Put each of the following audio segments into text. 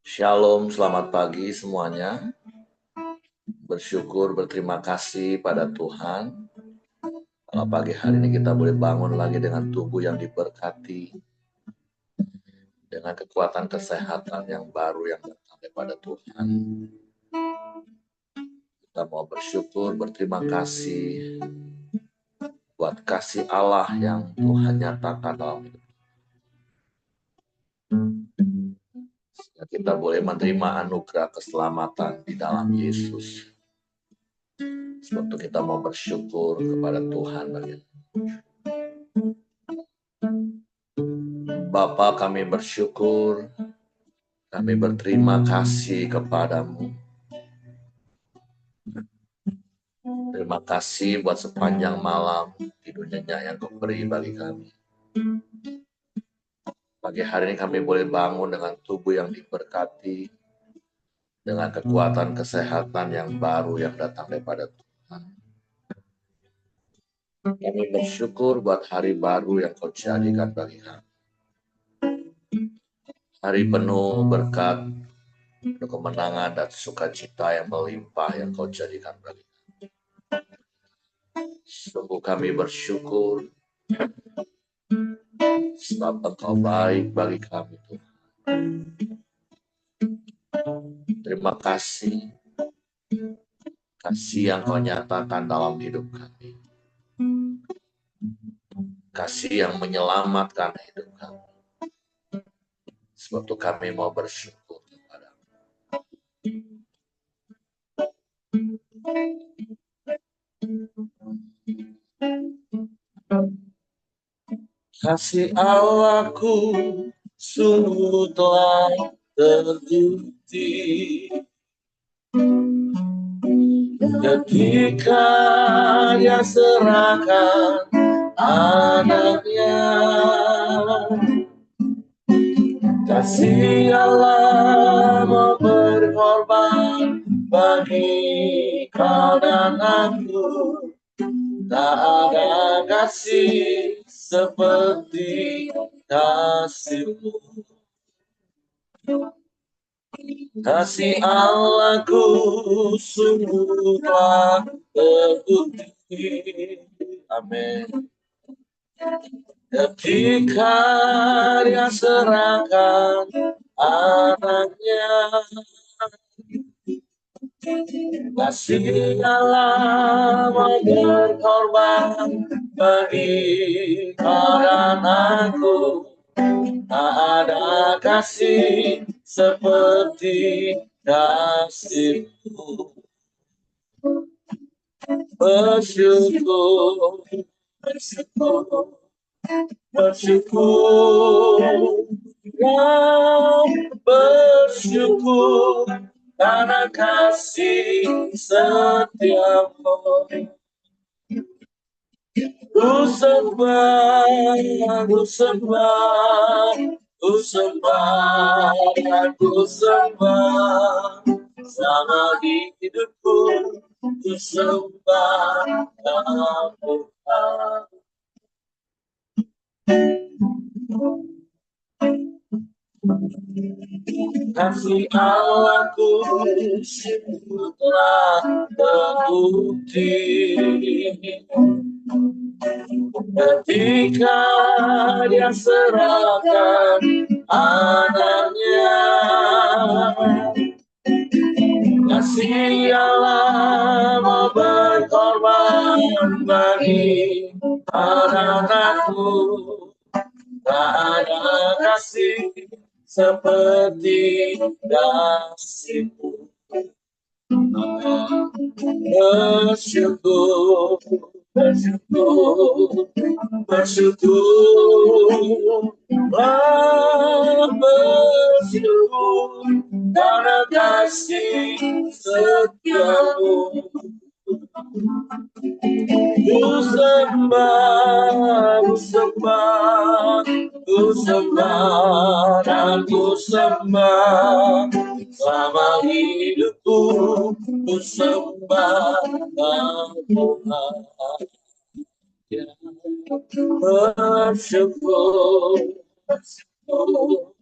Shalom, selamat pagi semuanya. Bersyukur, berterima kasih pada Tuhan. Kalau pagi hari ini kita boleh bangun lagi dengan tubuh yang diberkati, dengan kekuatan kesehatan yang baru yang datang daripada Tuhan. Kita mau bersyukur, berterima kasih buat kasih Allah yang Tuhan nyatakan dalam hidup. Sehingga kita boleh menerima anugerah keselamatan di dalam Yesus. Sebab itu kita mau bersyukur kepada Tuhan bagi Bapa, kami bersyukur, kami berterima kasih kepadamu. Terima kasih buat sepanjang malam tidurnya yang kau beri bagi kami. Pagi hari ini kami boleh bangun dengan tubuh yang diberkati, dengan kekuatan kesehatan yang baru yang datang daripada Tuhan. Kami bersyukur buat hari baru yang kau jadikan bagi kami. Hari penuh berkat, penuh kemenangan dan sukacita yang melimpah yang kau jadikan bagi kami. Sungguh kami bersyukur sebab Engkau baik bagi kami, Tuhan. Terima kasih yang Kau nyatakan dalam hidup kami. Kasih yang menyelamatkan hidup kami. Sebab itu kami mau bersyukur kepada-Mu. Kasih Allahku sungguh telah terbukti ketika Dia serahkan anaknya. Kasih Allah mau berkorban bagi kau dan aku. Tak ada kasih seperti kasih-Mu. Kasih Allahku sungguh telah terbukti. Amin. Ketika Dia serahkan anaknya. Kasih Allah mau berkorban bagi kau dan aku. Tak ada kasih seperti kasih-Mu. Bersyukur, bersyukur, bersyukur, bersyukur karena kasih setiamu. Ku sembah, ku sembah, ku sembah, dan ku sembah sama hidupku. Ku sembah Tuhan. Kasih Allahku sungguh telah terbukti ketika Dia serahkan anaknya. Kasih Allah mau berkorban bagi anak-anakku. Tak ada kasih seperti kasih-Mu. Bersyukur, bersyukur, bersyukur, bersyukur karena kasih setiamu. Ku sembah, ku sembah, ku sembah, dan ku sembah selama hidupku. Ku sembah Tuhan. Bersyukur, bersyukur,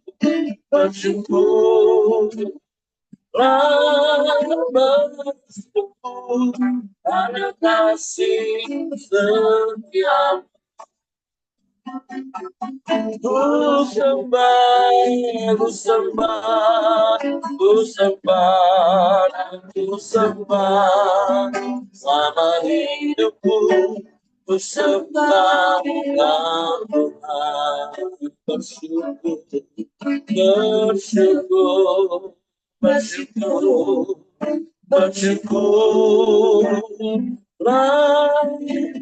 bersyukur, bersyukur karena kasih setiamu. Ku sembah, ku sembah, ku sembah, ku sembah selama hidupku. Ku sembah Tuhan, bersyukur, bersyukur, bersyukur, bersyukur,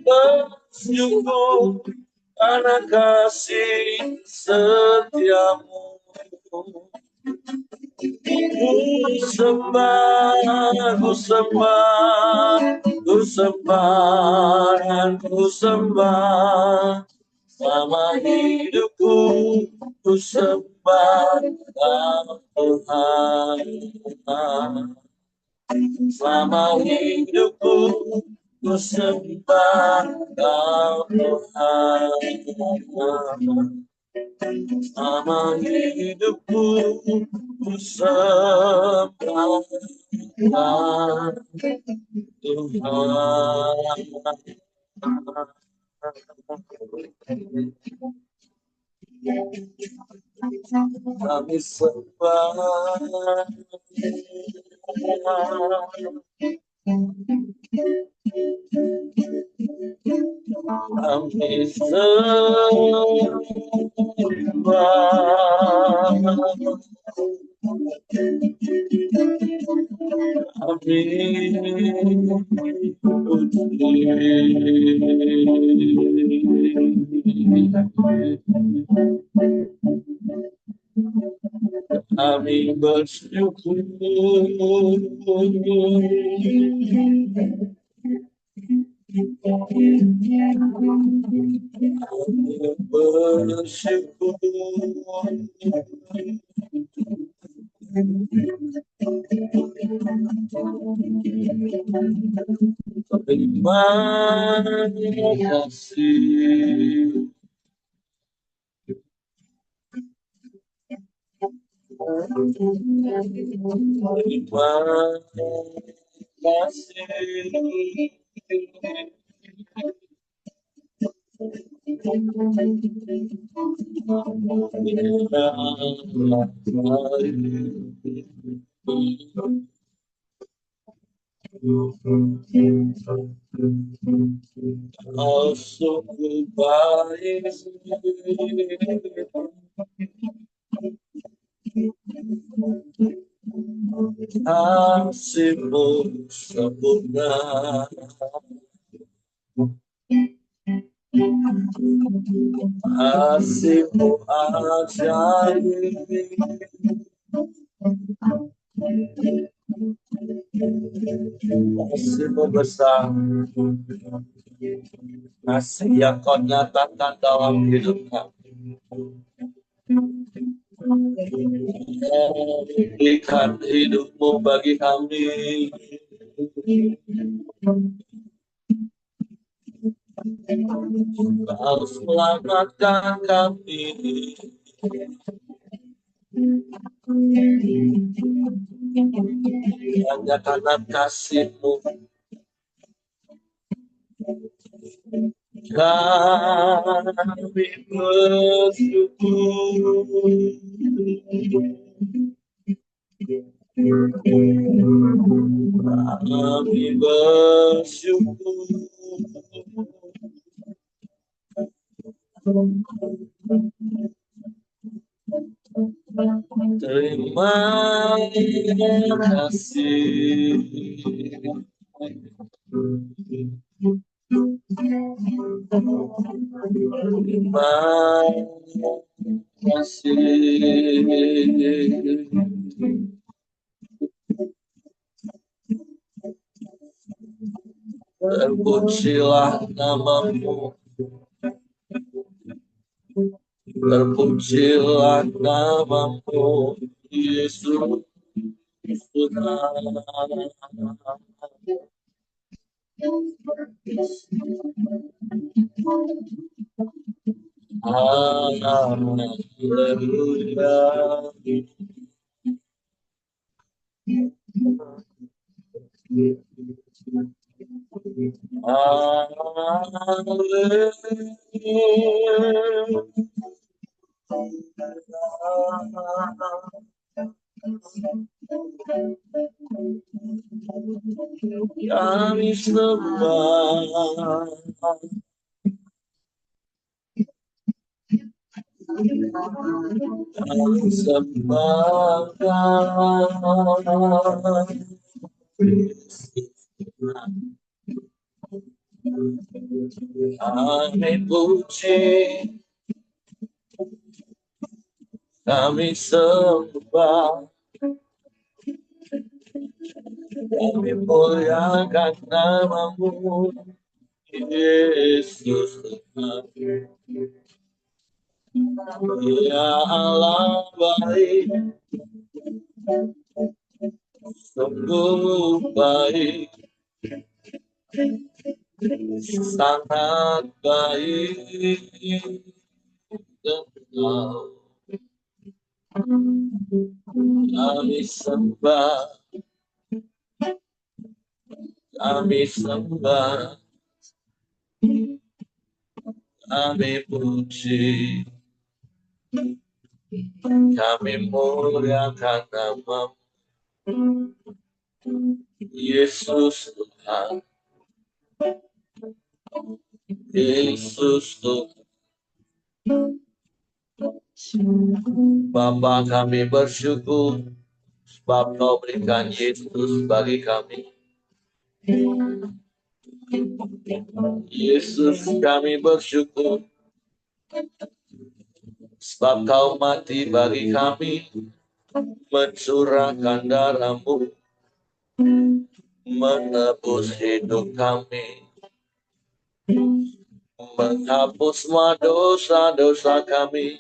bersyukur karena kasih setiamu. Ku sembah, ku sembah, ku sembah, dan ku sembah selama hidupku. Ku sembah Tuhan selama hidupku. Ku sembah Tuhan selama hidupku. Ku sembah Tuhan. Kami sembah, kami kami bersyukur, terima kasih. Terima Kau sungguh baik, kasih-Mu sempurna, kasih-Mu ajaib, kasih-Mu besar, kasih yang Kau nyatakan dalam hidup kami. Berikan hidup-Mu bagi kami. Kau selamatkan kami. Hanya karena kasih-Mu kami bersyukur. Kami bersyukur. Terima kasih. Terima kasih. Terpujilah nama-Mu. Terpujilah nama-Mu, Yesus Tuhan. Kami sembah, kami sembah, kami puji, kami sembah, kami muliakan namamu, Yesus. Ya Allah baik, sungguh baik, sangat baik. Engkau kami sembah, kami sembah, kami puji, kami muliakan namamu, Yesus Tuhan, Yesus Tuhan. Bapa, kami bersyukur sebab Kau berikan Yesus bagi kami. Yesus, kami bersyukur sebab Kau mati bagi kami, mencurahkan darah-Mu, menebus hidup kami, menghapus semua dosa-dosa kami.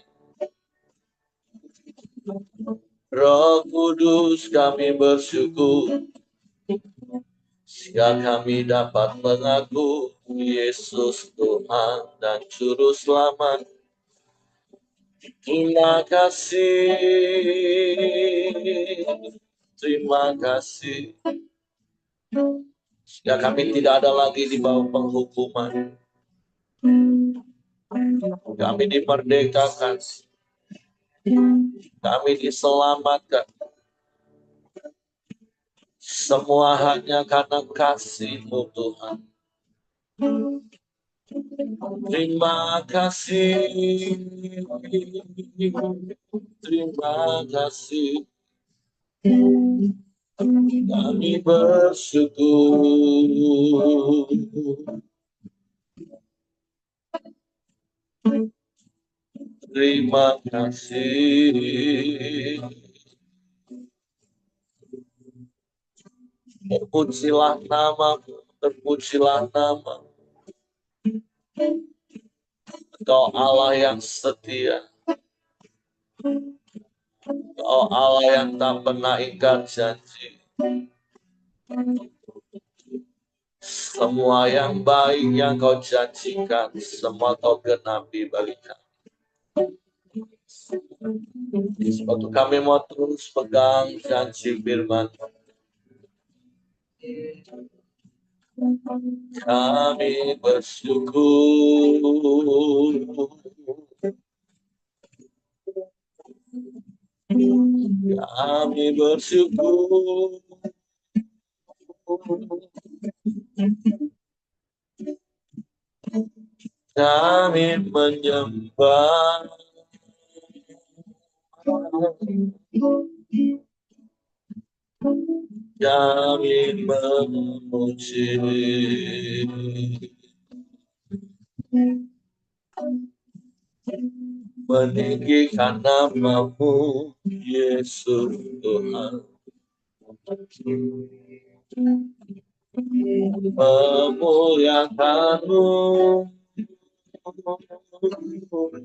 Roh Kudus, kami bersyukur jika kami dapat mengaku Yesus Tuhan dan Juru Selamat. Terima kasih, terima kasih. Jika kami tidak ada lagi di bawah penghukuman, kami dimerdekakan, kami diselamatkan. Semua hanya karena kasih-Mu Tuhan. Terima kasih, terima kasih. Kami bersyukur. Terima kasih. Terpujilah nama-Mu, terpujilah nama. Engkau Allah yang setia. Engkau Allah yang tak pernah ingkar janji. Semua yang baik yang Kau janjikan, semua Kau genapi bagi kami. Sebab itu kami mau terus pegang janji firman. Kami bersyukur. Kami bersyukur. Kami menyembah. Kami memuji. Meninggikan nama-Mu, Yesus Tuhan. Memuliakan-Mu,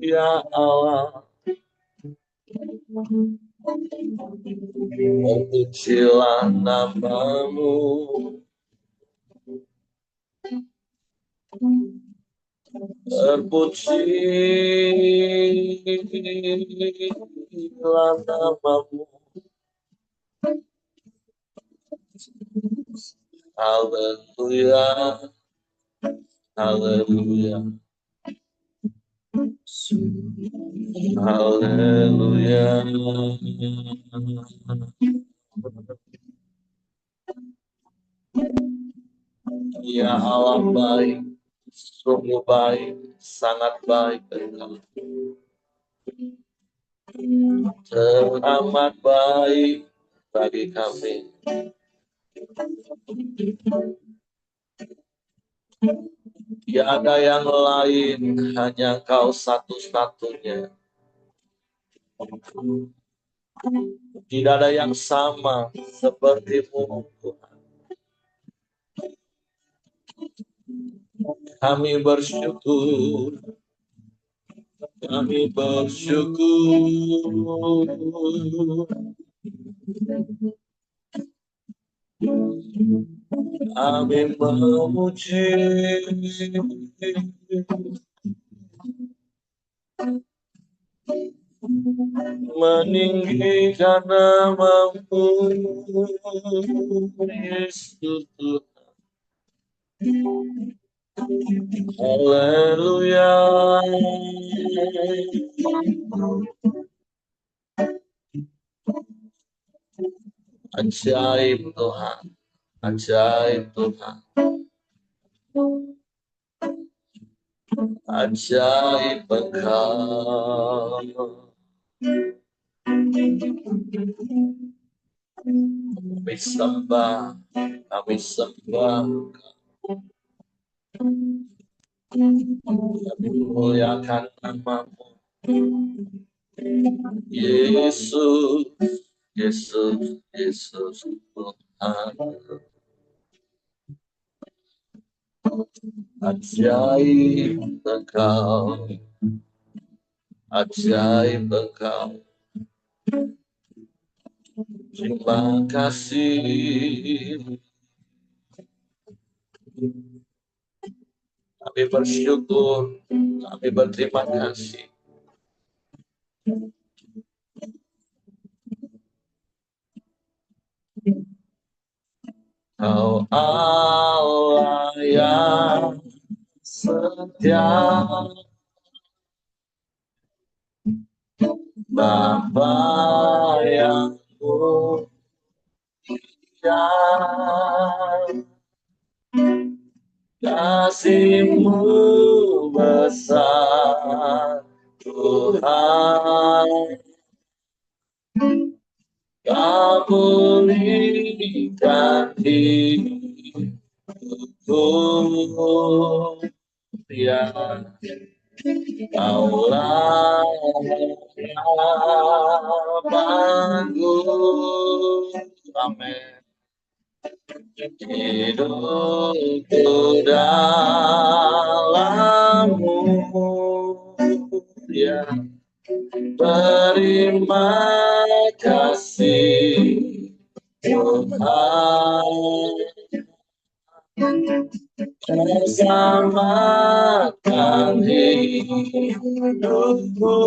ya Allah. Terpujilah nama-Mu. Terpujilah namamu. Haleluya, haleluya, haleluya. Ya Allah baik, sungguh baik, sangat baik Engkau. Teramat baik bagi kami. Tiada yang lain, hanya Kau satu-satunya. Tidak ada yang sama seperti-Mu, Tuhan. Kami bersyukur. Kami bersyukur. Kami memuji. Meninggikan namamu, Yesus Tuhan. Haleluya. Ajaib Tuhan, ajaib Tuhan. Ajaib Engkau. Kami sembah, kami sembah. Kami muliakan namamu. Yesus, Yesus, Yesus Tuhan. Ajaib Engkau, ajaib Engkau. Terima kasih. Kami bersyukur, kami berterima kasih. Kau Allah yang setia, Bapa yang mulia, kasih-Mu besar, Tuhan. Kau berikan hidupku, ya Kaulah harapanku. Amin. Hidupku dalam-Mu, ya terima kasih Tuhan. Selamatkan hidupku,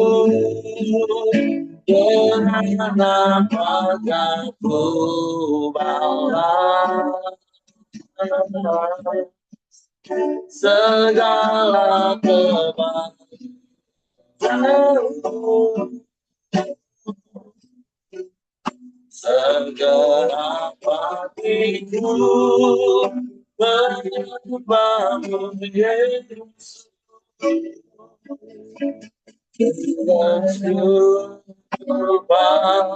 dengan apakah ku balas segala kebaikan-Mu. Segera hatiku menyembah-Mu, Yesus. Bersyukur padamu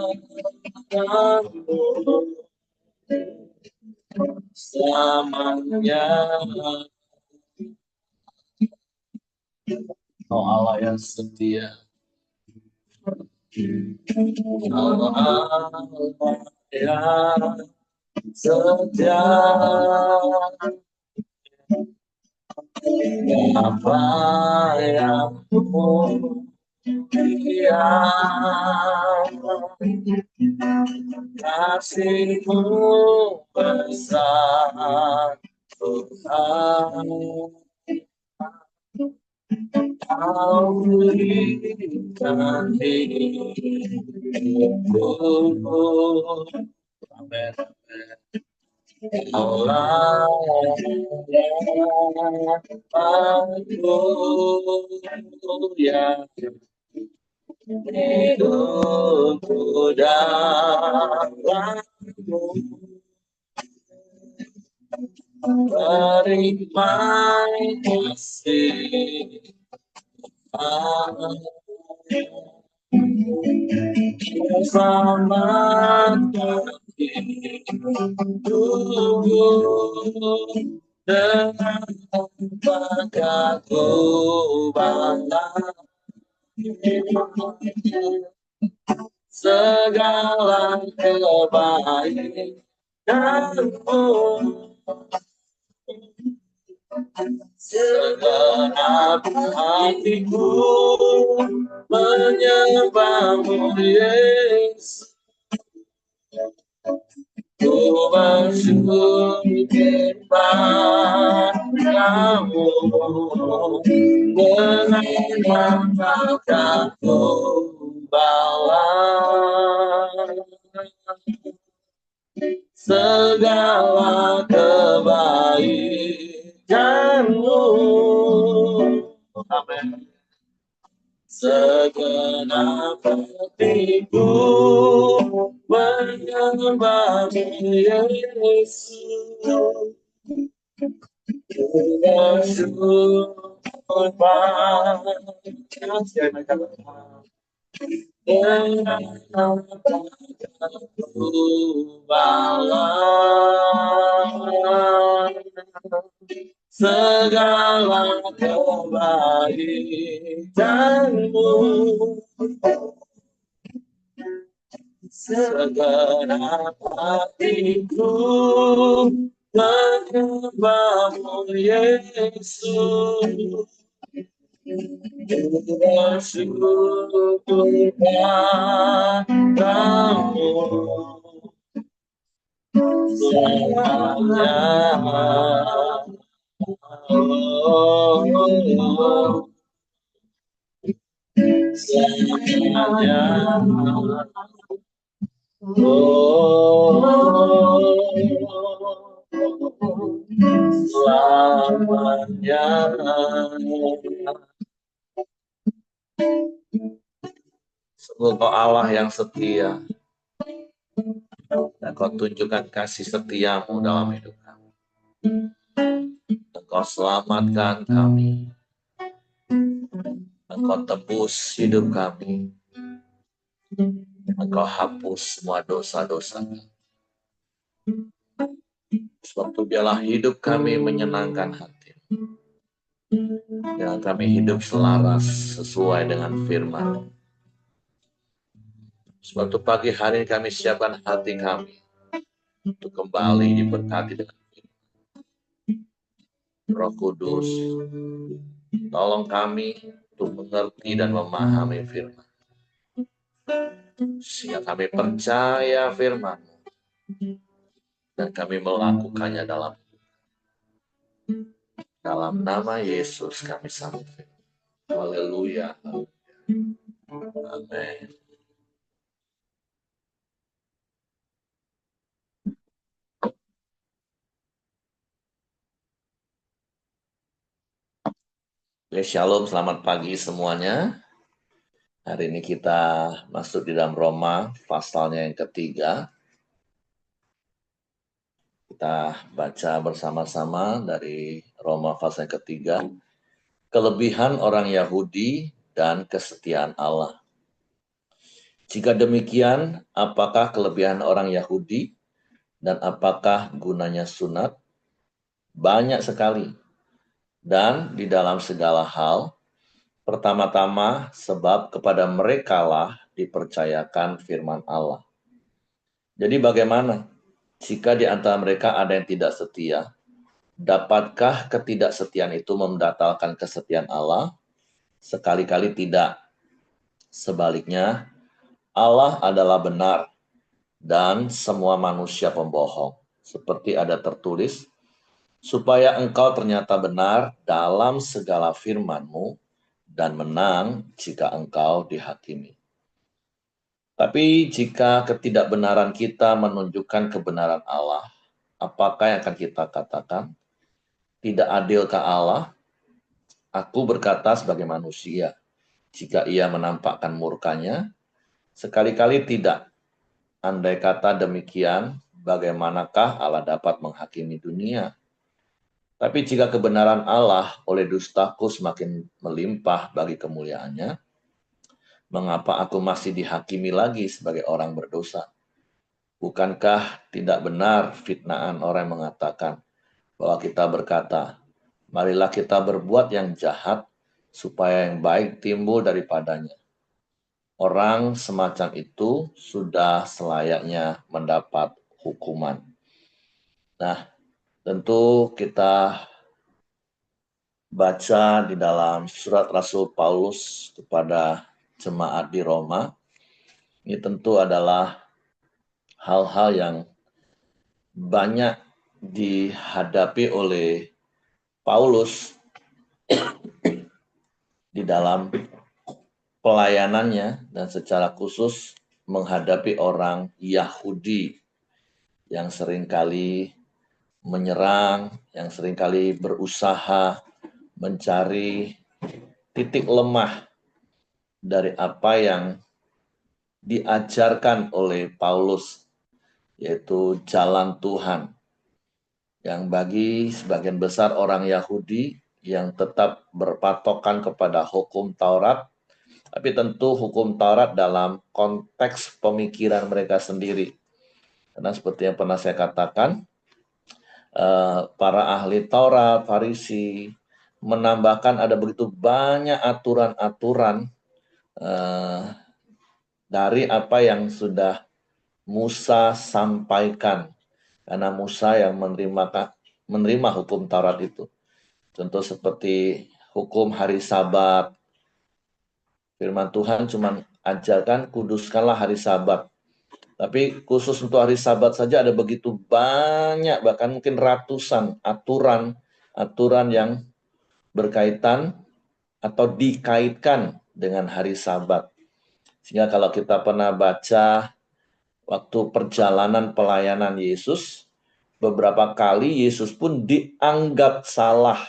selamanya. Oh Allah yang setia, Allah yang setia, Bapa yang mulia, kasih-Mu besar, Tuhan. Kau berikan hidupku. Amin. Allah aku yang hidupku dalammu, terima kasih selamatkan hidupku dengan apakah ku balas segala kebaikanmu, segenap hatiku menyembahmu Yesus. Ku bersyukur kepadamu dengan apakah ku balas segala kebaikanmu. Amin. Segenap hatiku menyembahmu Yesus. Bersyukur dengan apakah ku balas segala kebaikanmu, segenap hatiku menyembahmu Yesus. Bersyukur padamu selamanya. Selamanya. Selamanya. Sungguh Kau Allah yang setia, dan Kau tunjukkan kasih setiamu dalam hidup kami. Engkau selamatkan kami, Engkau tebus hidup kami, Engkau hapus semua dosa-dosa kami. Sebab itu biarlah hidup kami menyenangkan hati, biarlah kami hidup selaras sesuai dengan firman. Sebab itu pagi hari ini kami siapkan hati kami untuk kembali diberkati dengan firman. Roh Kudus, tolong kami untuk mengerti dan memahami firman, sehingga kami percaya firman dan kami melakukannya dalam nama Yesus kami sambut. Haleluya. Amin. Shalom, selamat pagi semuanya. Hari ini kita masuk di dalam Roma, pasalnya yang ketiga. Kita baca bersama-sama dari Roma pasal yang ketiga. Kelebihan orang Yahudi dan kesetiaan Allah. Jika demikian, apakah kelebihan orang Yahudi dan apakah gunanya sunat? Banyak sekali. Dan di dalam segala hal, pertama-tama sebab kepada merekalah dipercayakan firman Allah. Jadi bagaimana jika di antara mereka ada yang tidak setia? Dapatkah ketidaksetiaan itu membatalkan kesetiaan Allah? Sekali-kali tidak. Sebaliknya, Allah adalah benar dan semua manusia pembohong. Seperti ada tertulis, supaya engkau ternyata benar dalam segala firman-Mu dan menang jika engkau dihakimi. Tapi jika ketidakbenaran kita menunjukkan kebenaran Allah, apakah yang akan kita katakan? Tidak adilkah Allah? Aku berkata sebagai manusia, jika ia menampakkan murkanya, sekali-kali tidak. Andai kata demikian, bagaimanakah Allah dapat menghakimi dunia? Tapi jika kebenaran Allah oleh dustaku semakin melimpah bagi kemuliaannya, mengapa aku masih dihakimi lagi sebagai orang berdosa? Bukankah tidak benar fitnaan orang yang mengatakan bahwa kita berkata, marilah kita berbuat yang jahat supaya yang baik timbul daripadanya. Orang semacam itu sudah selayaknya mendapat hukuman. Nah, tentu kita baca di dalam surat Rasul Paulus kepada jemaat di Roma. Ini tentu adalah hal-hal yang banyak dihadapi oleh Paulus di dalam pelayanannya dan secara khusus menghadapi orang Yahudi yang seringkali menyerang, yang seringkali berusaha mencari titik lemah dari apa yang diajarkan oleh Paulus, yaitu jalan Tuhan, yang bagi sebagian besar orang Yahudi yang tetap berpatokan kepada hukum Taurat, tapi tentu hukum Taurat dalam konteks pemikiran mereka sendiri. Karena seperti yang pernah saya katakan, para ahli Taurat, Farisi, menambahkan ada begitu banyak aturan-aturan dari apa yang sudah Musa sampaikan. Karena Musa yang menerima hukum Taurat itu. Contoh seperti hukum hari Sabat. Firman Tuhan cuma ajarkan kuduskanlah hari Sabat. Tapi khusus untuk hari Sabat saja ada begitu banyak, bahkan mungkin ratusan aturan yang berkaitan atau dikaitkan dengan hari Sabat. Sehingga kalau kita pernah baca waktu perjalanan pelayanan Yesus, beberapa kali Yesus pun dianggap salah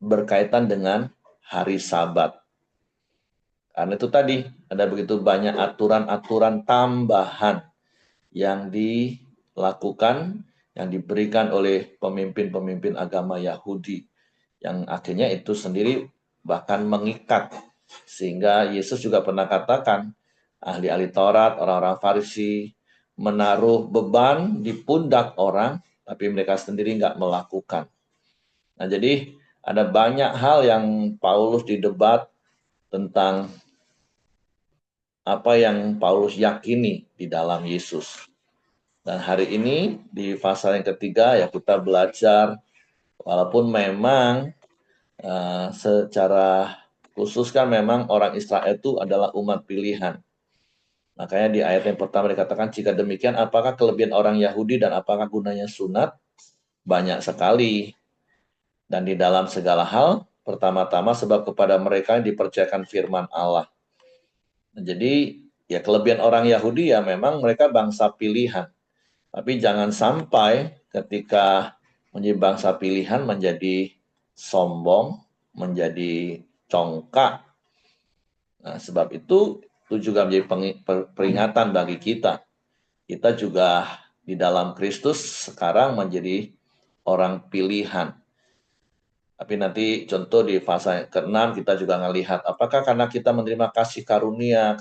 berkaitan dengan hari Sabat. Karena itu tadi ada begitu banyak aturan-aturan tambahan yang dilakukan, yang diberikan oleh pemimpin-pemimpin agama Yahudi, yang akhirnya itu sendiri bahkan mengikat. Sehingga Yesus juga pernah katakan, ahli-ahli Taurat, orang-orang Farisi, menaruh beban di pundak orang, tapi mereka sendiri nggak melakukan. Nah, jadi ada banyak hal yang Paulus didebat tentang apa yang Paulus yakini di dalam Yesus. Dan hari ini di pasal yang ketiga ya kita belajar, walaupun memang secara khusus kan memang orang Israel itu adalah umat pilihan. Makanya di ayat yang pertama dikatakan, jika demikian apakah kelebihan orang Yahudi dan apakah gunanya sunat? Banyak sekali. Dan di dalam segala hal, pertama-tama sebab kepada mereka yang dipercayakan firman Allah. Jadi ya kelebihan orang Yahudi ya memang mereka bangsa pilihan. Tapi jangan sampai ketika menjadi bangsa pilihan menjadi sombong, menjadi congkak. Nah, sebab itu juga menjadi peringatan bagi kita. Kita juga di dalam Kristus sekarang menjadi orang pilihan. Tapi nanti contoh di fase ke-6 kita juga melihat apakah karena kita menerima kasih karunia,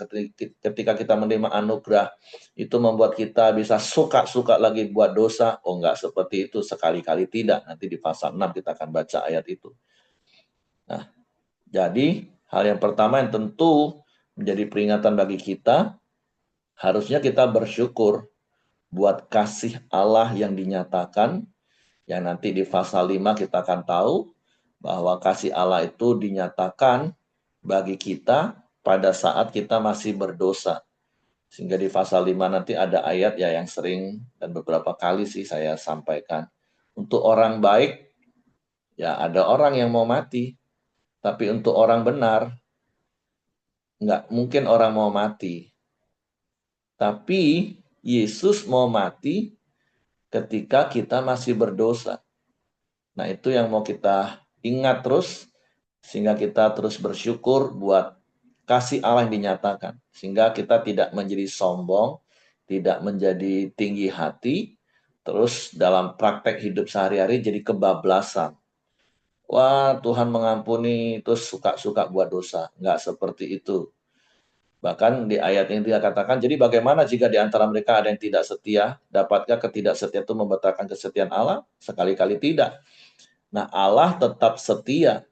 ketika kita menerima anugerah, itu membuat kita bisa suka-suka lagi buat dosa. Oh enggak seperti itu, sekali-kali tidak. Nanti di pasal 6 kita akan baca ayat itu. Nah, jadi hal yang pertama yang tentu menjadi peringatan bagi kita, harusnya kita bersyukur buat kasih Allah yang dinyatakan, yang nanti di pasal 5 kita akan tahu, bahwa kasih Allah itu dinyatakan bagi kita pada saat kita masih berdosa. Sehingga di pasal 5 nanti ada ayat ya yang sering dan beberapa kali sih saya sampaikan. Untuk orang baik, ya ada orang yang mau mati. Tapi untuk orang benar, nggak mungkin orang mau mati. Tapi Yesus mau mati ketika kita masih berdosa. Nah, itu yang mau kita ingat terus, sehingga kita terus bersyukur buat kasih Allah yang dinyatakan. Sehingga kita tidak menjadi sombong, tidak menjadi tinggi hati, terus dalam praktek hidup sehari-hari jadi kebablasan. Wah, Tuhan mengampuni, terus suka-suka buat dosa. Nggak seperti itu. Bahkan di ayat ini dia katakan, jadi bagaimana jika di antara mereka ada yang tidak setia? Dapatkah ketidaksetiaan itu membatalkan kesetiaan Allah? Sekali-kali tidak. Nah, Allah tetap setia.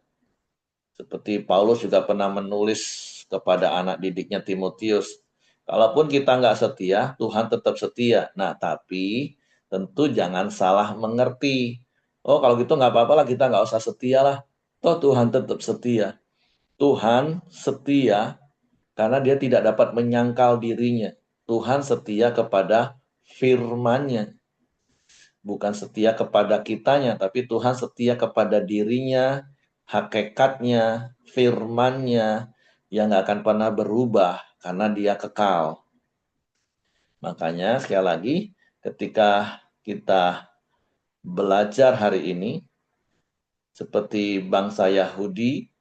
Seperti Paulus juga pernah menulis kepada anak didiknya Timotius. Kalaupun kita nggak setia, Tuhan tetap setia. Nah, tapi tentu jangan salah mengerti. Oh, kalau gitu nggak apa-apa lah, kita nggak usah setia lah. Toh Tuhan tetap setia. Tuhan setia karena dia tidak dapat menyangkal dirinya. Tuhan setia kepada firman-Nya. Bukan setia kepada kitanya, tapi Tuhan setia kepada dirinya, hakikatnya, firman-Nya yang nggak akan pernah berubah karena dia kekal. Makanya sekali lagi, ketika kita belajar hari ini, seperti bangsa Yahudi,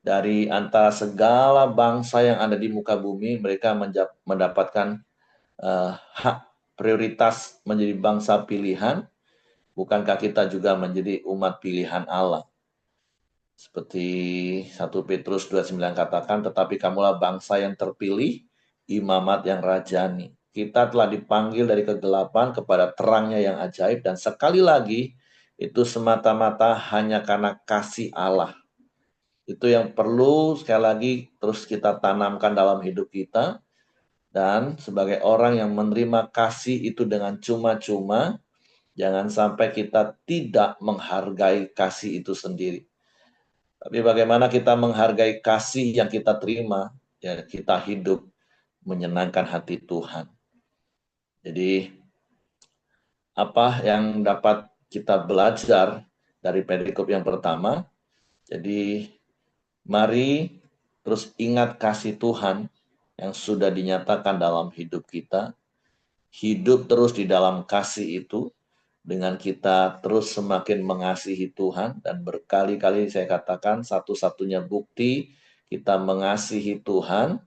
dari antara segala bangsa yang ada di muka bumi, mereka mendapatkan hak prioritas menjadi bangsa pilihan. Bukankah kita juga menjadi umat pilihan Allah? Seperti 1 Petrus 2:9 katakan, tetapi kamulah bangsa yang terpilih, imamat yang rajani. Kita telah dipanggil dari kegelapan kepada terangnya yang ajaib, dan sekali lagi, itu semata-mata hanya karena kasih Allah. Itu yang perlu sekali lagi terus kita tanamkan dalam hidup kita. Dan sebagai orang yang menerima kasih itu dengan cuma-cuma, jangan sampai kita tidak menghargai kasih itu sendiri. Tapi bagaimana kita menghargai kasih yang kita terima, ya kita hidup menyenangkan hati Tuhan. Jadi apa yang dapat kita belajar dari perikop yang pertama? Jadi mari terus ingat kasih Tuhan yang sudah dinyatakan dalam hidup kita. Hidup terus di dalam kasih itu, dengan kita terus semakin mengasihi Tuhan, dan berkali-kali saya katakan satu-satunya bukti kita mengasihi Tuhan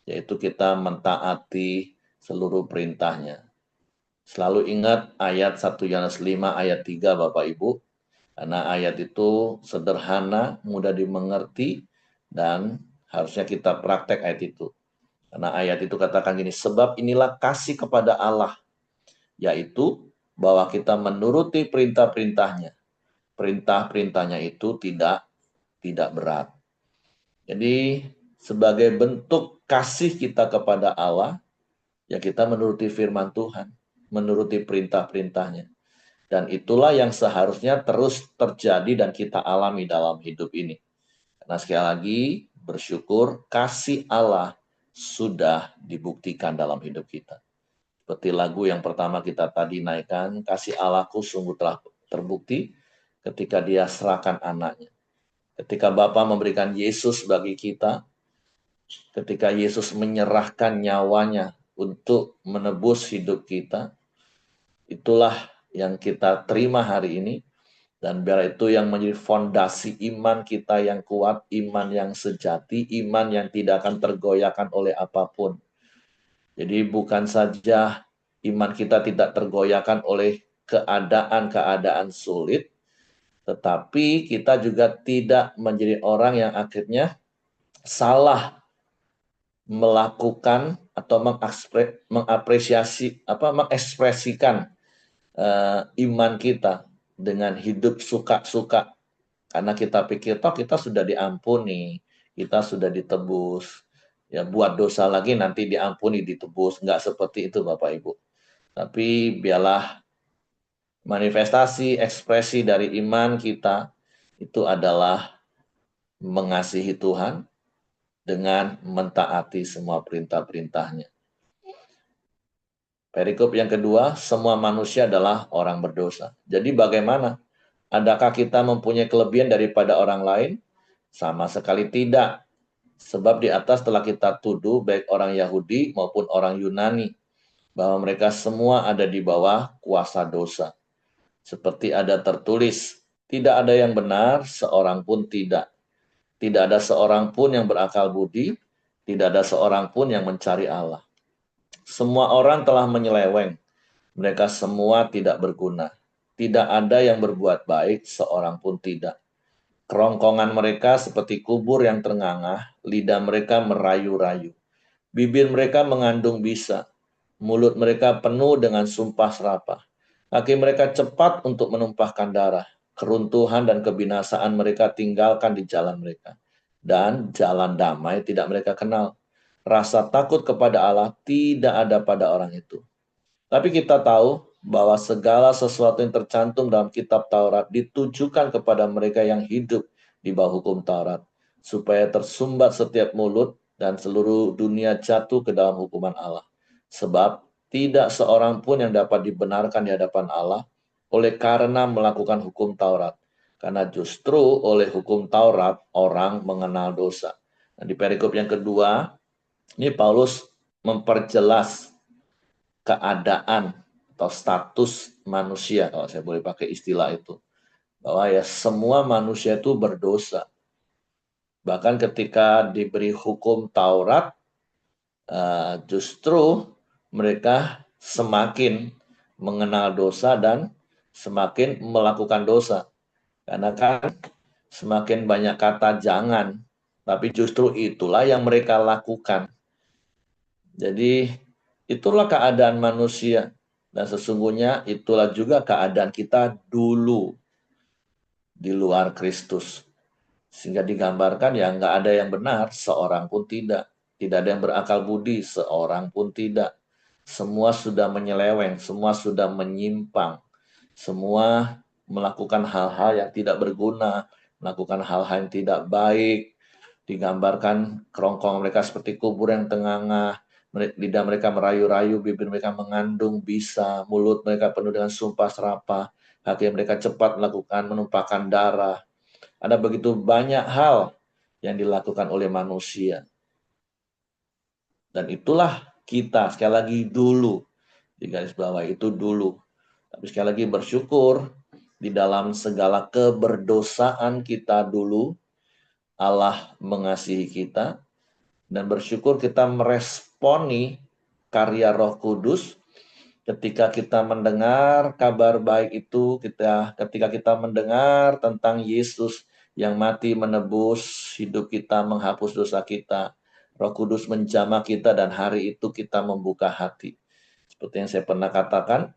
yaitu kita mentaati seluruh perintahnya. Selalu ingat ayat 1 Yohanes 5 ayat 3 Bapak Ibu, karena ayat itu sederhana, mudah dimengerti, dan harusnya kita praktek ayat itu. Karena ayat itu katakan gini, sebab inilah kasih kepada Allah, yaitu bahwa kita menuruti perintah-perintahnya. Perintah-perintahnya itu tidak berat. Jadi sebagai bentuk kasih kita kepada Allah, ya kita menuruti firman Tuhan, menuruti perintah-perintahnya. Dan itulah yang seharusnya terus terjadi dan kita alami dalam hidup ini. Karena sekali lagi bersyukur kasih Allah sudah dibuktikan dalam hidup kita. Seperti lagu yang pertama kita tadi naikkan, kasih Allahku sungguh telah terbukti ketika dia serahkan anaknya. Ketika Bapa memberikan Yesus bagi kita, ketika Yesus menyerahkan nyawanya untuk menebus hidup kita, itulah yang kita terima hari ini. Dan biar itu yang menjadi fondasi iman kita yang kuat, iman yang sejati, iman yang tidak akan tergoyahkan oleh apapun. Jadi bukan saja iman kita tidak tergoyahkan oleh keadaan-keadaan sulit, tetapi kita juga tidak menjadi orang yang akhirnya salah melakukan atau mengekspresikan iman kita dengan hidup suka-suka, karena kita pikir toh kita sudah diampuni, kita sudah ditebus, ya buat dosa lagi nanti diampuni ditebus. Nggak seperti itu Bapak Ibu. Tapi biarlah manifestasi ekspresi dari iman kita itu adalah mengasihi Tuhan dengan mentaati semua perintah-perintahnya. Perikop yang kedua, semua manusia adalah orang berdosa. Jadi bagaimana? Adakah kita mempunyai kelebihan daripada orang lain? Sama sekali tidak. Sebab di atas telah kita tuduh baik orang Yahudi maupun orang Yunani bahwa mereka semua ada di bawah kuasa dosa. Seperti ada tertulis, tidak ada yang benar, seorang pun tidak. Tidak ada seorang pun yang berakal budi, tidak ada seorang pun yang mencari Allah. Semua orang telah menyeleweng, mereka semua tidak berguna. Tidak ada yang berbuat baik, seorang pun tidak. Kerongkongan mereka seperti kubur yang terngangah, lidah mereka merayu-rayu. Bibir mereka mengandung bisa, mulut mereka penuh dengan sumpah serapah. Kaki mereka cepat untuk menumpahkan darah. Keruntuhan dan kebinasaan mereka tinggalkan di jalan mereka. Dan jalan damai tidak mereka kenal. Rasa takut kepada Allah tidak ada pada orang itu. Tapi kita tahu bahwa segala sesuatu yang tercantum dalam kitab Taurat ditujukan kepada mereka yang hidup di bawah hukum Taurat, supaya tersumbat setiap mulut dan seluruh dunia jatuh ke dalam hukuman Allah. Sebab tidak seorang pun yang dapat dibenarkan di hadapan Allah oleh karena melakukan hukum Taurat. Karena justru oleh hukum Taurat orang mengenal dosa. Nah, di perikop yang kedua, ini Paulus memperjelas keadaan atau status manusia, kalau saya boleh pakai istilah itu, bahwa ya semua manusia itu berdosa. Bahkan ketika diberi hukum Taurat, justru mereka semakin mengenal dosa dan semakin melakukan dosa. Karena kan semakin banyak kata jangan, tapi justru itulah yang mereka lakukan. Jadi itulah keadaan manusia. Dan sesungguhnya itulah juga keadaan kita dulu di luar Kristus. Sehingga digambarkan ya nggak ada yang benar, seorang pun tidak. Tidak ada yang berakal budi, seorang pun tidak. Semua sudah menyeleweng, semua sudah menyimpang. Semua melakukan hal-hal yang tidak berguna, melakukan hal-hal yang tidak baik. Digambarkan kerongkong mereka seperti kubur yang tengangah, lidah mereka merayu-rayu, bibir mereka mengandung bisa, mulut mereka penuh dengan sumpah serapah, kaki mereka cepat melakukan menumpahkan darah. Ada begitu banyak hal yang dilakukan oleh manusia. Dan itulah kita, sekali lagi dulu, di garis bawah itu dulu. Tapi sekali lagi bersyukur, di dalam segala keberdosaan kita dulu, Allah mengasihi kita, dan bersyukur kita meresponi karya Roh Kudus ketika kita mendengar kabar baik itu, ketika kita mendengar tentang Yesus yang mati menebus hidup kita, menghapus dosa kita. Roh Kudus menjamah kita dan hari itu kita membuka hati. Seperti yang saya pernah katakan,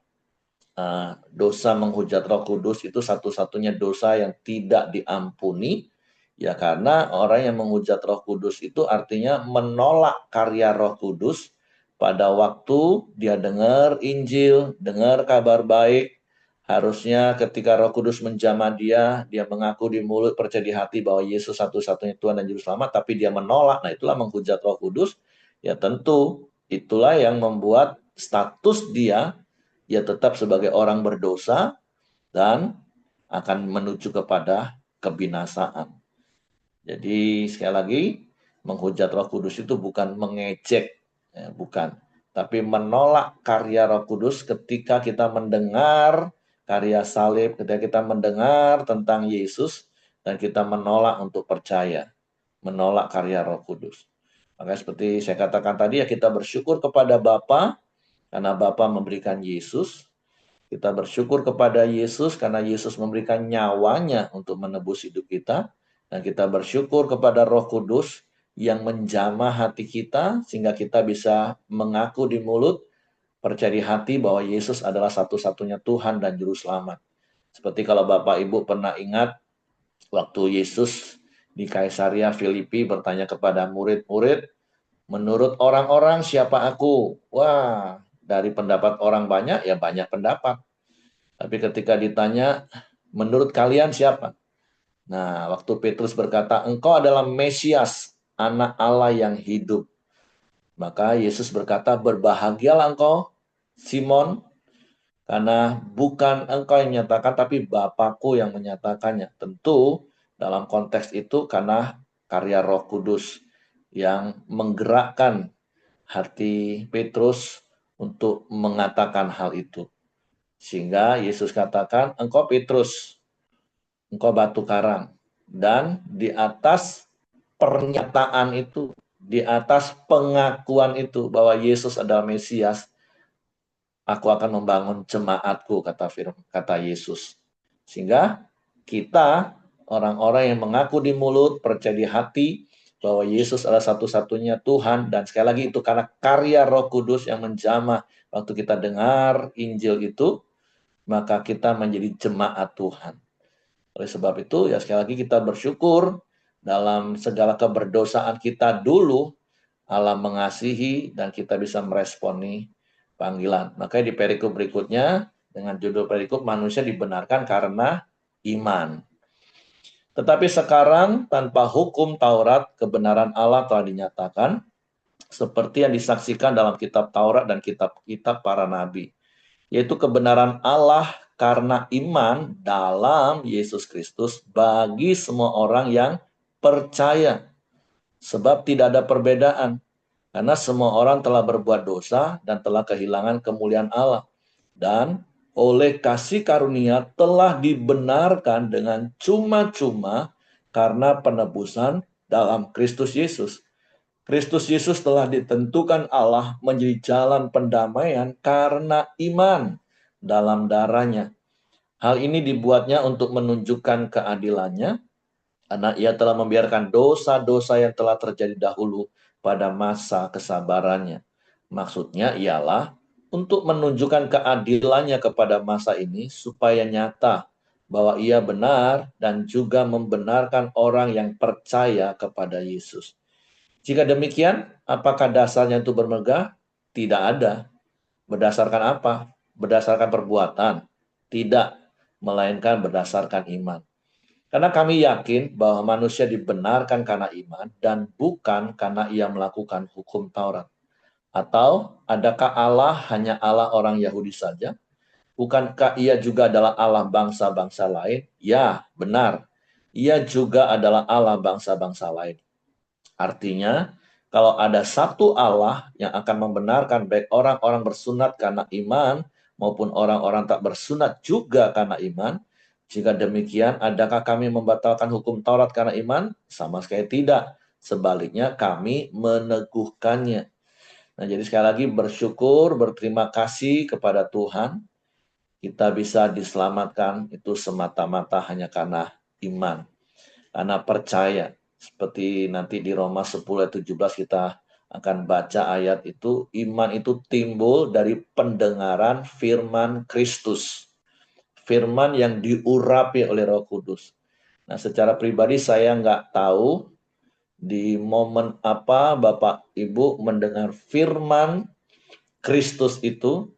dosa menghujat Roh Kudus itu satu-satunya dosa yang tidak diampuni. Ya karena orang yang menghujat Roh Kudus itu artinya menolak karya Roh Kudus pada waktu dia dengar Injil, dengar kabar baik. Harusnya ketika Roh Kudus menjamah dia mengaku di mulut, percaya di hati bahwa Yesus satu-satunya Tuhan dan Juru Selamat, tapi dia menolak. Nah itulah menghujat Roh Kudus. Ya tentu itulah yang membuat status dia tetap sebagai orang berdosa dan akan menuju kepada kebinasaan. Jadi sekali lagi, menghujat Roh Kudus itu bukan mengejek, ya, bukan. Tapi menolak karya Roh Kudus ketika kita mendengar karya salib, ketika kita mendengar tentang Yesus, dan kita menolak untuk percaya, menolak karya Roh Kudus. Maka seperti saya katakan tadi, ya kita bersyukur kepada Bapa karena Bapa memberikan Yesus. Kita bersyukur kepada Yesus karena Yesus memberikan nyawanya untuk menebus hidup kita. Dan kita bersyukur kepada Roh Kudus yang menjamah hati kita sehingga kita bisa mengaku di mulut, percaya di hati bahwa Yesus adalah satu-satunya Tuhan dan Juru Selamat. Seperti kalau Bapak Ibu pernah ingat waktu Yesus di Kaisaria Filipi bertanya kepada murid-murid, menurut orang-orang siapa aku? Wah, dari pendapat orang banyak, ya banyak pendapat. Tapi ketika ditanya, menurut kalian siapa? Nah, waktu Petrus berkata, engkau adalah Mesias, anak Allah yang hidup. Maka Yesus berkata, berbahagialah engkau, Simon, karena bukan engkau yang menyatakan, tapi Bapakku yang menyatakannya. Tentu dalam konteks itu karena karya Roh Kudus yang menggerakkan hati Petrus untuk mengatakan hal itu. Sehingga Yesus katakan, engkau Petrus, engkau batu karang. Dan di atas pernyataan itu, di atas pengakuan itu bahwa Yesus adalah Mesias, aku akan membangun jemaatku, kata Yesus. Sehingga kita, orang-orang yang mengaku di mulut, percaya di hati, bahwa Yesus adalah satu-satunya Tuhan, dan sekali lagi itu karena karya Roh Kudus yang menjamah waktu kita dengar Injil itu, maka kita menjadi jemaat Tuhan. Oleh sebab itu, ya sekali lagi kita bersyukur dalam segala keberdosaan kita dulu, Allah mengasihi dan kita bisa meresponi panggilan. Makanya di perikop berikutnya, dengan judul perikop, manusia dibenarkan karena iman. Tetapi sekarang tanpa hukum Taurat, kebenaran Allah telah dinyatakan, seperti yang disaksikan dalam kitab Taurat dan kitab-kitab para nabi. Yaitu kebenaran Allah karena iman dalam Yesus Kristus bagi semua orang yang percaya. Sebab tidak ada perbedaan. Karena semua orang telah berbuat dosa dan telah kehilangan kemuliaan Allah. Dan oleh kasih karunia telah dibenarkan dengan cuma-cuma karena penebusan dalam Kristus Yesus. Kristus Yesus telah ditentukan Allah menjadi jalan pendamaian karena iman dalam darahnya. Hal ini dibuatnya untuk menunjukkan keadilannya, karena ia telah membiarkan dosa-dosa yang telah terjadi dahulu pada masa kesabarannya. Maksudnya ialah untuk menunjukkan keadilannya kepada masa ini supaya nyata bahwa ia benar dan juga membenarkan orang yang percaya kepada Yesus. Jika demikian, apakah dasarnya itu bermegah? Tidak ada. Berdasarkan apa? Berdasarkan perbuatan? Tidak, melainkan berdasarkan iman. Karena kami yakin bahwa manusia dibenarkan karena iman dan bukan karena ia melakukan hukum Taurat. Atau adakah Allah hanya Allah orang Yahudi saja? Bukankah ia juga adalah Allah bangsa-bangsa lain? Ya, benar. Ia juga adalah Allah bangsa-bangsa lain. Artinya, kalau ada satu Allah yang akan membenarkan baik orang-orang bersunat karena iman maupun orang-orang tak bersunat juga karena iman, jika demikian, adakah kami membatalkan hukum Taurat karena iman? Sama sekali tidak. Sebaliknya, kami meneguhkannya. Nah, jadi sekali lagi bersyukur, berterima kasih kepada Tuhan. Kita bisa diselamatkan itu semata-mata hanya karena iman. Karena percaya. Seperti nanti di Roma 10 ayat 17 kita akan baca ayat itu. Iman itu timbul dari pendengaran firman Kristus. Firman yang diurapi oleh Roh Kudus. Nah, secara pribadi saya nggak tahu di momen apa Bapak Ibu mendengar firman Kristus itu,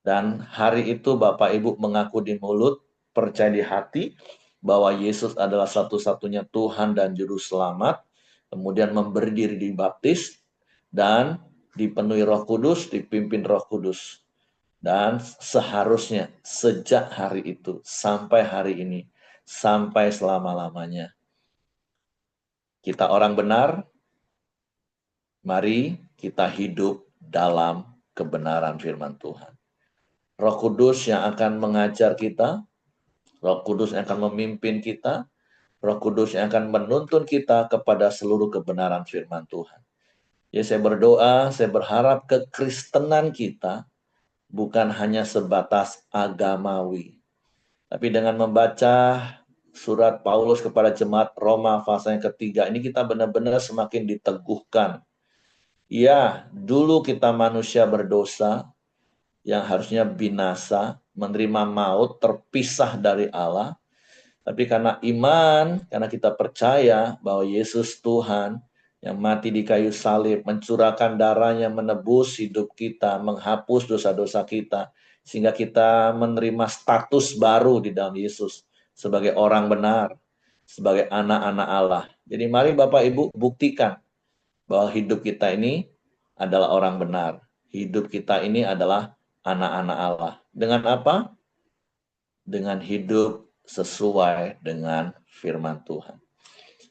dan hari itu Bapak Ibu mengaku di mulut, percaya di hati bahwa Yesus adalah satu-satunya Tuhan dan Juru Selamat, kemudian memberi diri dibaptis, dan dipenuhi Roh Kudus, dipimpin Roh Kudus. Dan seharusnya sejak hari itu sampai hari ini, sampai selama-lamanya, kita orang benar, mari kita hidup dalam kebenaran firman Tuhan. Roh Kudus yang akan mengajar kita, Roh Kudus yang akan memimpin kita, Roh Kudus yang akan menuntun kita kepada seluruh kebenaran firman Tuhan. Ya, saya berdoa, saya berharap kekristenan kita bukan hanya sebatas agamawi, tapi dengan membaca surat Paulus kepada jemaat Roma pasal yang ketiga, ini kita benar-benar semakin diteguhkan. Ya, dulu kita manusia berdosa yang harusnya binasa, menerima maut, terpisah dari Allah. Tapi karena iman, karena kita percaya bahwa Yesus Tuhan yang mati di kayu salib, mencurahkan darahnya, menebus hidup kita, menghapus dosa-dosa kita, sehingga kita menerima status baru di dalam Yesus sebagai orang benar, sebagai anak-anak Allah. Jadi mari Bapak Ibu buktikan bahwa hidup kita ini adalah orang benar. hidup kita ini adalah anak-anak Allah. Dengan apa? Dengan hidup sesuai dengan firman Tuhan.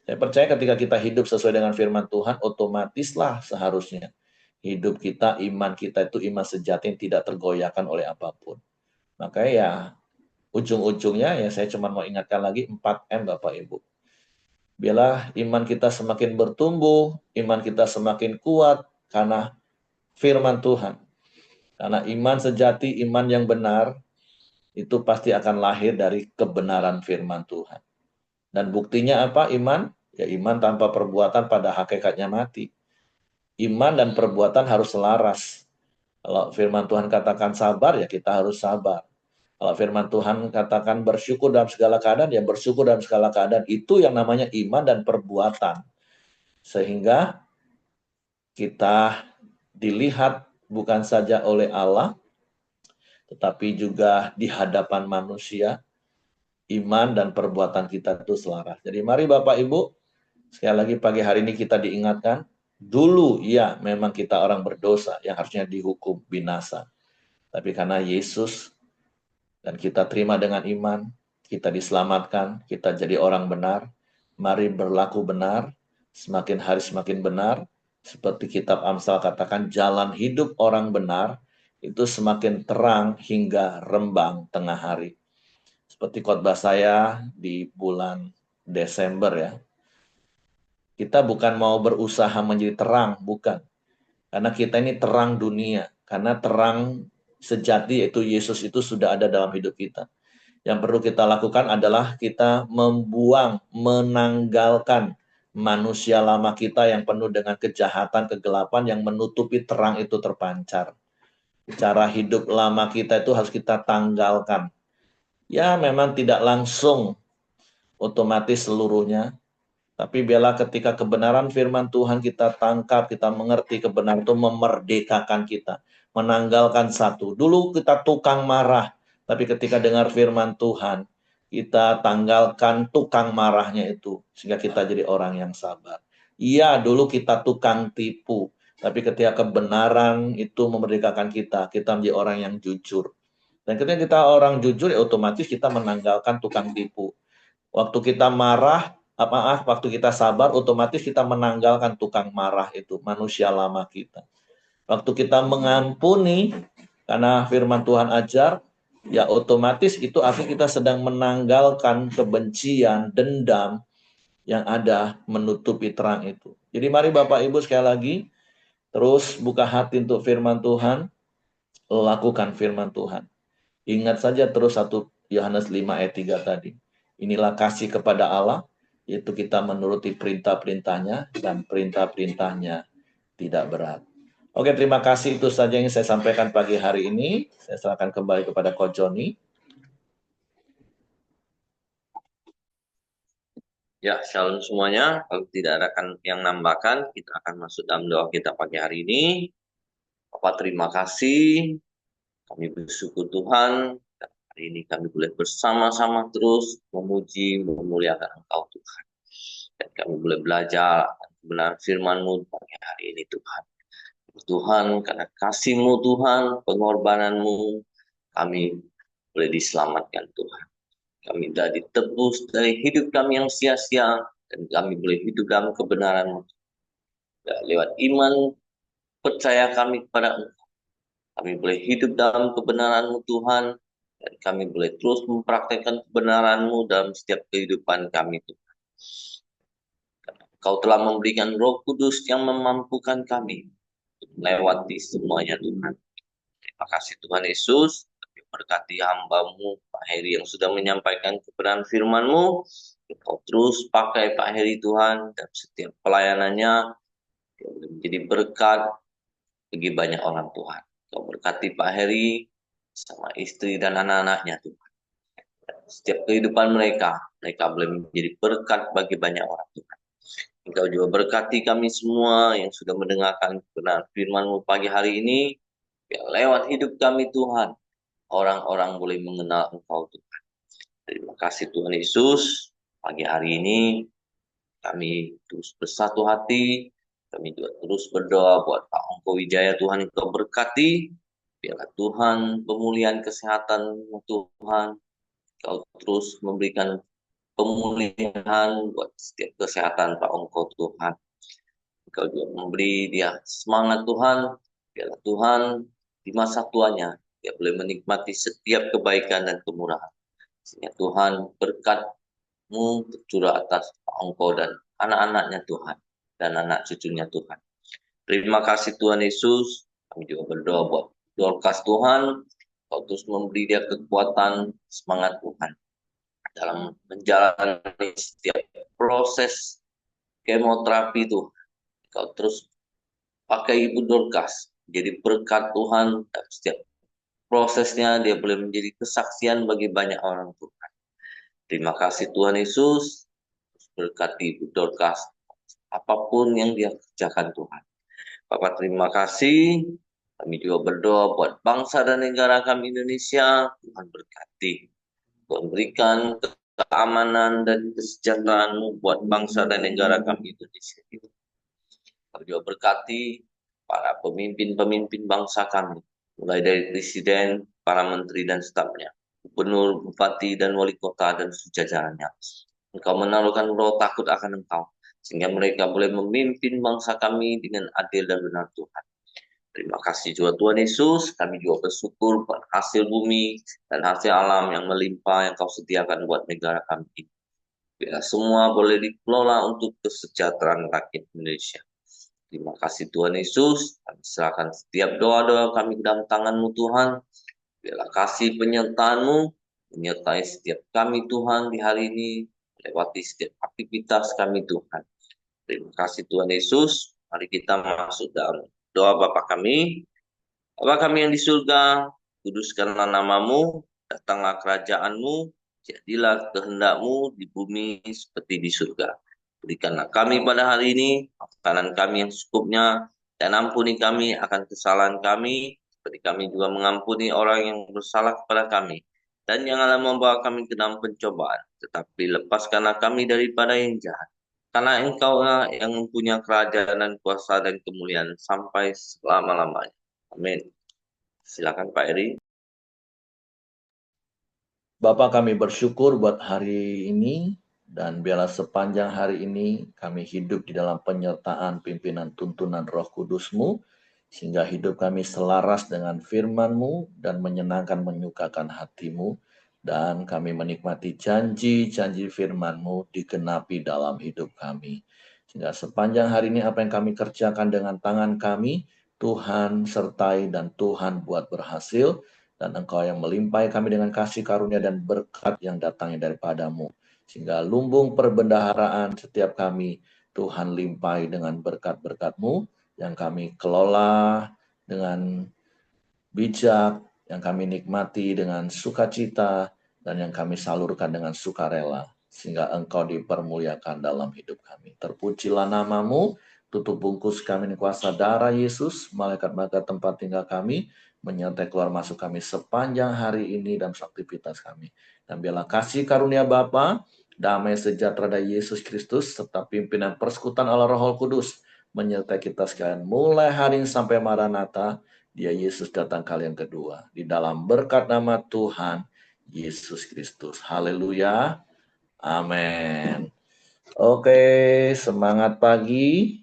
Saya percaya ketika kita hidup sesuai dengan firman Tuhan, otomatislah seharusnya hidup kita, iman kita itu iman sejati yang tidak tergoyahkan oleh apapun. Makanya ya ujung-ujungnya ya saya cuma mau ingatkan lagi 4M Bapak Ibu. Biarlah iman kita semakin bertumbuh, iman kita semakin kuat karena firman Tuhan. Karena iman sejati, iman yang benar, itu pasti akan lahir dari kebenaran firman Tuhan. Dan buktinya apa iman? Ya iman tanpa perbuatan pada hakikatnya mati. Iman dan perbuatan harus selaras. Kalau firman Tuhan katakan sabar, ya kita harus sabar. Kalau firman Tuhan katakan bersyukur dalam segala keadaan, ya bersyukur dalam segala keadaan. Itu yang namanya iman dan perbuatan. Sehingga kita dilihat bukan saja oleh Allah, tetapi juga di hadapan manusia, iman dan perbuatan kita itu selaras. Jadi mari Bapak Ibu, sekali lagi pagi hari ini kita diingatkan, dulu ya memang kita orang berdosa yang harusnya dihukum binasa. Tapi karena Yesus dan kita terima dengan iman, kita diselamatkan, kita jadi orang benar, mari berlaku benar, semakin hari semakin benar, seperti kitab Amsal katakan, jalan hidup orang benar, itu semakin terang hingga rembang tengah hari. Seperti khotbah saya di bulan Desember ya, kita bukan mau berusaha menjadi terang, bukan. Karena kita ini terang dunia, karena terang sejati yaitu Yesus itu sudah ada dalam hidup kita. Yang perlu kita lakukan adalah kita membuang, menanggalkan manusia lama kita yang penuh dengan kejahatan, kegelapan yang menutupi terang itu terpancar. Cara hidup lama kita itu harus kita tanggalkan. Ya memang tidak langsung otomatis seluruhnya, tapi biarlah ketika kebenaran firman Tuhan kita tangkap, kita mengerti kebenaran itu memerdekakan kita. Menanggalkan satu. Dulu kita tukang marah, tapi ketika dengar firman Tuhan, kita tanggalkan tukang marahnya itu. Sehingga kita jadi orang yang sabar. Iya, dulu kita tukang tipu. Tapi ketika kebenaran itu memerdekakan kita menjadi orang yang jujur. Dan ketika kita orang jujur, ya otomatis kita menanggalkan tukang tipu. Waktu kita marah, waktu kita sabar, otomatis kita menanggalkan tukang marah itu, manusia lama kita. Waktu kita mengampuni, karena firman Tuhan ajar, ya otomatis itu artinya kita sedang menanggalkan kebencian, dendam yang ada menutupi terang itu. Jadi mari Bapak Ibu sekali lagi, terus buka hati untuk firman Tuhan, lakukan firman Tuhan. Ingat saja terus 1 Yohanes 5 ayat 3 tadi. Inilah kasih kepada Allah, yaitu kita menuruti perintah-perintahnya, dan perintah-perintahnya tidak berat. Oke, terima kasih. Itu saja yang saya sampaikan pagi hari ini. Saya serahkan kembali kepada Coach Joni. Ya, shalom semuanya. Kalau tidak ada yang nambahkan, kita akan masuk dalam doa kita pagi hari ini. Bapak, terima kasih. Kami bersyukur Tuhan. Hari ini kami boleh bersama-sama terus memuji, memuliakan Engkau Tuhan. Dan kami boleh belajar kebenaran firman-Mu pagi hari ini Tuhan. Tuhan, karena kasih-Mu Tuhan, pengorbanan-Mu, kami boleh diselamatkan Tuhan. Kami sudah ditebus dari hidup kami yang sia-sia, dan kami boleh hidup dalam kebenaran-Mu. Lewat iman, percaya kami kepada Engkau. Kami boleh hidup dalam kebenaran-Mu Tuhan, dan kami boleh terus mempraktekkan kebenaran-Mu dalam setiap kehidupan kami Tuhan. Kau telah memberikan Roh Kudus yang memampukan kami untuk melewati semuanya Tuhan. Terima kasih Tuhan Yesus. Berkati hamba-Mu Pak Heri yang sudah menyampaikan kebenaran firman-Mu. Kau terus pakai Pak Heri Tuhan dan setiap pelayanannya menjadi berkat bagi banyak orang Tuhan. Kau berkati Pak Heri sama istri dan anak-anaknya Tuhan. Setiap kehidupan mereka boleh menjadi berkat bagi banyak orang Tuhan. Engkau juga berkati kami semua yang sudah mendengarkan kebenaran firman-Mu pagi hari ini. Biar lewat hidup kami Tuhan, orang-orang boleh mengenal Engkau Tuhan. Terima kasih Tuhan Yesus. Pagi hari ini kami terus bersatu hati Kami juga terus berdoa buat Pak Ongko Wijaya, Tuhan Engkau berkati. Biarlah Tuhan pemulihan kesehatan Tuhan, Kau terus memberikan pemulihan buat setiap kesehatan Pak Ongko Tuhan. Kau juga memberi dia semangat Tuhan. Biarlah Tuhan di masa tuanya dia boleh menikmati setiap kebaikan dan kemurahan. Sehingga Tuhan berkat-Mu tercurah atas Pak Ongko dan anak-anaknya Tuhan dan anak cucunya Tuhan. Terima kasih Tuhan Yesus. Kami juga berdoa buat Dorcas Tuhan. Kau terus memberi dia kekuatan, semangat Tuhan dalam menjalani setiap proses kemoterapi itu. Kau terus pakai Ibu Dorcas jadi berkat Tuhan dalam setiap prosesnya, dia boleh menjadi kesaksian bagi banyak orang Tuhan. Terima kasih Tuhan Yesus. Berkati Ibu Dorcas apapun yang dia kerjakan Tuhan. Bapak terima kasih. Kami juga berdoa buat bangsa dan negara kami Indonesia. Tuhan berkati. Tuhan berikan keamanan dan kesejahteraan buat bangsa dan negara kami Indonesia. Kami juga berkati para pemimpin-pemimpin bangsa kami. Mulai dari presiden, para menteri dan stafnya, gubernur, bupati, dan wali kota dan sejajarannya. Engkau menaruhkan roh takut akan Engkau, sehingga mereka boleh memimpin bangsa kami dengan adil dan benar Tuhan. Terima kasih juga Tuhan Yesus, kami juga bersyukur buat hasil bumi dan hasil alam yang melimpah yang Kau sediakan buat negara kami ini. Biar semua boleh dikelola untuk kesejahteraan rakyat Indonesia. Terima kasih Tuhan Yesus, kami serahkan setiap doa-doa kami ke dalam tangan-Mu Tuhan. Biarlah kasih penyertaan-Mu menyertai setiap kami Tuhan di hari ini, lewati setiap aktivitas kami Tuhan. Terima kasih Tuhan Yesus, mari kita masuk dalam doa Bapa kami. Bapa kami yang di surga, kuduskanlah nama-Mu, datanglah kerajaan-Mu, jadilah kehendak-Mu di bumi seperti di surga. Berikanlah kami pada hari ini makanan kami yang secukupnya, dan ampuni kami akan kesalahan kami, seperti kami juga mengampuni orang yang bersalah kepada kami. Dan janganlah membawa kami ke dalam pencobaan, tetapi lepaskanlah kami daripada yang jahat. Karena Engkau-Lah yang mempunyai kerajaan dan kuasa dan kemuliaan sampai selama-lamanya. Amin. Silakan Pak Eri. Bapak kami bersyukur buat hari ini, dan biarlah sepanjang hari ini kami hidup di dalam penyertaan pimpinan tuntunan Roh Kudus-Mu, sehingga hidup kami selaras dengan firman-Mu dan menyenangkan menyukakan hati-Mu, dan kami menikmati janji-janji firman-Mu digenapi dalam hidup kami. Sehingga sepanjang hari ini apa yang kami kerjakan dengan tangan kami, Tuhan sertai dan Tuhan buat berhasil, dan Engkau yang melimpahi kami dengan kasih karunia dan berkat yang datangnya daripada-Mu. Sehingga lumbung perbendaharaan setiap kami, Tuhan limpahi dengan berkat-berkat-Mu, yang kami kelola dengan bijak, yang kami nikmati dengan sukacita, dan yang kami salurkan dengan sukarela, sehingga Engkau dipermuliakan dalam hidup kami. Terpujilah nama-Mu, tutup bungkus kami di kuasa darah Yesus, malaikat-malaikat tempat tinggal kami, menyertai keluar masuk kami sepanjang hari ini dan aktivitas kami. Dan biarlah kasih karunia Bapa, damai sejahtera dari Yesus Kristus, serta pimpinan persekutuan Allah Roh Kudus, menyertai kita sekalian mulai hari ini sampai Maranatha, Dia Yesus datang kali yang kedua. Di dalam berkat nama Tuhan Yesus Kristus. Haleluya. Amin. Oke, semangat pagi.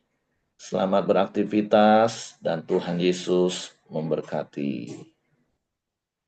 Selamat beraktivitas dan Tuhan Yesus memberkati.